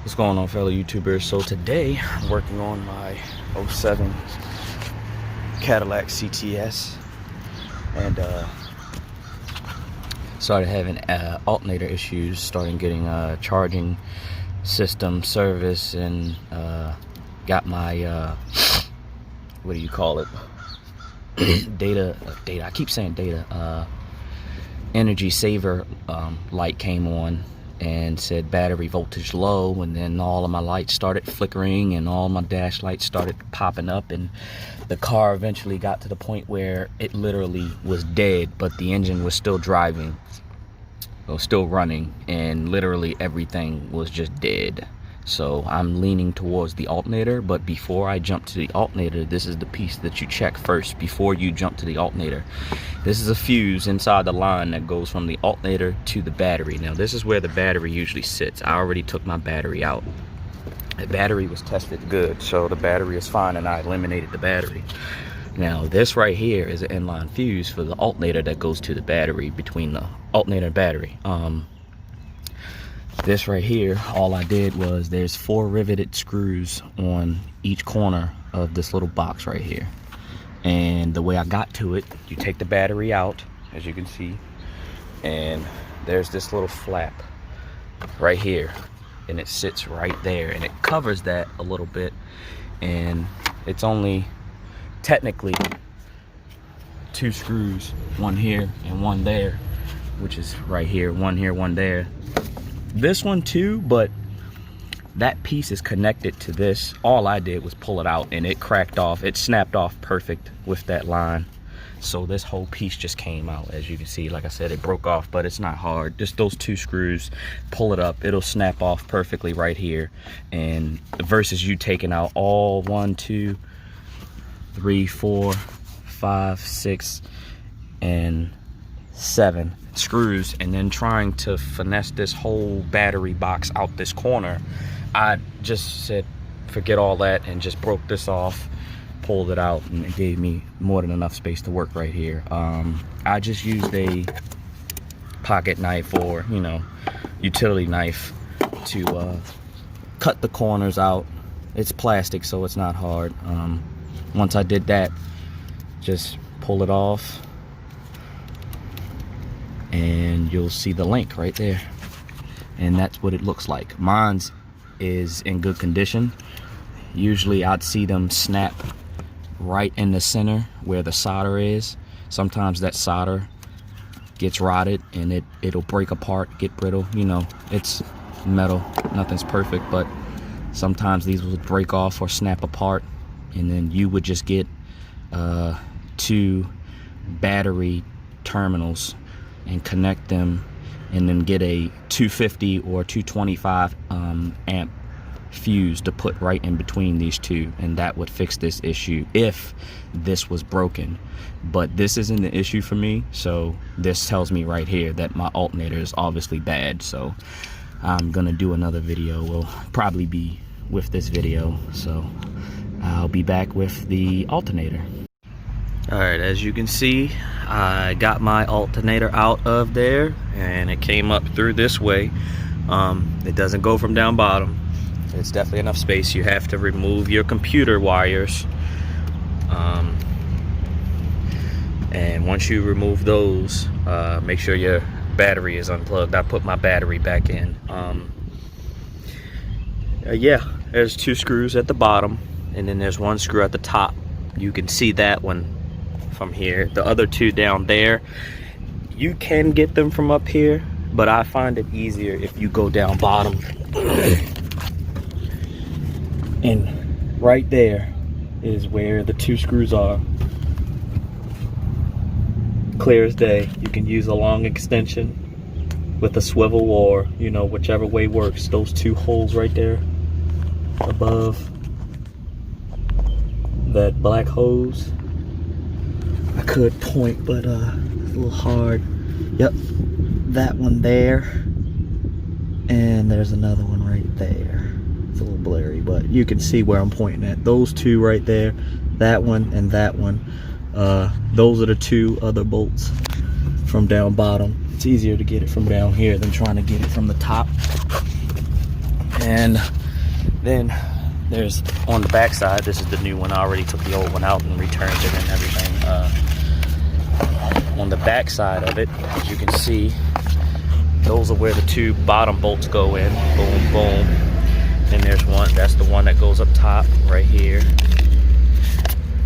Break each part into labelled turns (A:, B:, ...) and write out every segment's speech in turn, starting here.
A: What's going on, fellow YouTubers? So today I'm working on my 07 Cadillac CTS and started having alternator issues, starting getting charging system service, and got my what do you call it, data I keep saying data energy saver light came on and said battery voltage low, and then all of my lights started flickering and all my dash lights started popping up, and the car eventually got to the point where it literally was dead, but the engine was still driving, or still running, and literally everything was just dead. So I'm leaning towards the alternator, but before I jump to the alternator, this is the piece that you check first before you jump to the alternator. This is a fuse inside the line that goes from the alternator to the battery. Now this is where the battery usually sits. I already took my battery out. The battery was tested good, so the battery is fine, and I eliminated the battery. Now this right here is an inline fuse for the alternator that goes to the battery, between the alternator and battery. This right here, all I did was, there's 4 riveted screws on each corner of this little box right here. And the way I got to it, you take the battery out, as you can see, and there's this little flap right here, and it sits right there, and it covers that a little bit, and it's only technically 2 screws, one here and one there, which is right here, one here, one there. This one too, but that piece is connected to this. All I did was pull it out, and it cracked off. It snapped off perfect with that line. So this whole piece just came out. As you can see, like I said, it broke off, but it's not hard. Just those 2 screws, pull it up, it'll snap off perfectly right here. And versus you taking out all 1, 2, 3, 4, 5, 6, and 7 screws, and then trying to finesse this whole battery box out this corner. I just said forget all that and just broke this off, pulled it out, and it gave me more than enough space to work right here. I just used a pocket knife, or utility knife, to cut the corners out. It's plastic, so it's not hard. Once I did that, just pull it off, and you'll see the link right there, and that's what it looks like. Mine's is in good condition. Usually I'd see them snap right in the center where the solder is. Sometimes that solder gets rotted and it'll break apart, get brittle. It's metal, nothing's perfect, but sometimes these would break off or snap apart, and then you would just get 2 battery terminals and connect them, and then get a 250 or 225 amp fuse to put right in between these 2, and that would fix this issue if this was broken. But this isn't the issue for me, so this tells me right here that my alternator is obviously bad. So I'm gonna do another video. Will probably be with this video, so I'll be back with the alternator. Alright, as you can see, I got my alternator out of there, and it came up through this way. It doesn't go from down bottom. It's definitely enough space. You have to remove your computer wires, and once you remove those, make sure your battery is unplugged. I put my battery back in. Yeah, there's 2 screws at the bottom, and then there's 1 screw at the top. You can see that one from here. The other 2 down there, you can get them from up here, but I find it easier if you go down bottom. And right there is where the 2 screws are. Clear as day. You can use a long extension with a swivel, or whichever way works. Those 2 holes right there above that black hose, I could point, but it's a little hard. Yep, that one there, and there's another one right there. It's a little blurry, but you can see where I'm pointing at. Those 2 right there, that one and that one, those are the 2 other bolts from down bottom. It's easier to get it from down here than trying to get it from the top. And then there's on the back side, this is the new one. I already took the old one out and returned it and everything. On the back side of it, as you can see, those are where the two bottom bolts go in. Boom, boom. And there's one, that's the one that goes up top right here.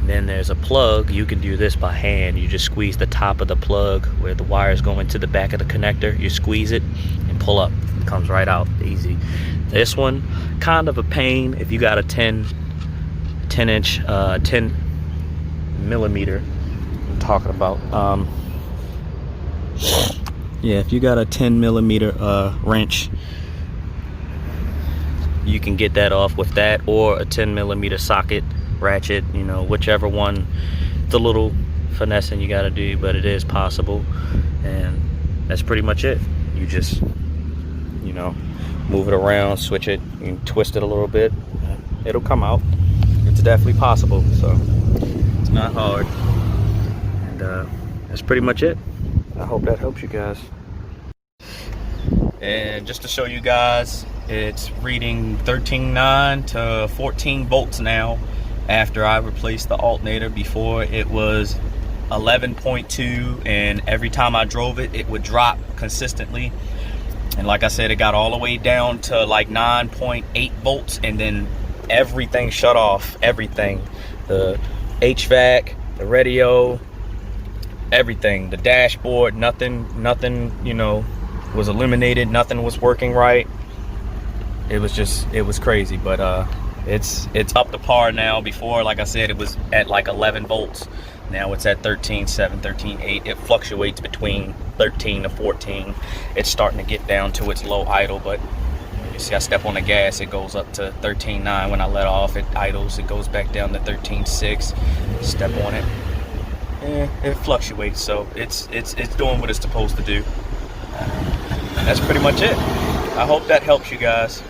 A: Then there's a plug. You can do this by hand. You just squeeze the top of the plug where the wires go into the back of the connector. You squeeze it and pull up. It comes right out, easy. This one, kind of a pain if you got a 10 millimeter. I'm talking about. Yeah, if you got a 10 millimeter wrench, you can get that off with that, or a 10 millimeter socket, ratchet, you know, whichever one. It's a little finessing you got to do, but it is possible. And that's pretty much it. You just, you know, move it around, switch it, you can twist it a little bit, it'll come out. It's definitely possible, so it's not hard. And that's pretty much it. I hope that helps you guys. And just to show you guys, it's reading 13.9 to 14 volts now after I replaced the alternator. Before it was 11.2, and every time I drove it, it would drop consistently. And like I said, it got all the way down to like 9.8 volts, and then everything shut off. Everything, the HVAC, the radio, everything, the dashboard, nothing, you know, was eliminated. Nothing was working right. It was crazy. But it's up to par now. Before, like I said, it was at like 11 volts. Now it's at 13.7, 13.8. It fluctuates between 13 to 14. It's starting to get down to its low idle, but you see I step on the gas, it goes up to 13.9. When I let off, it idles, it goes back down to 13.6. Step on it, it fluctuates. So it's doing what it's supposed to do. That's pretty much it. I hope that helps you guys.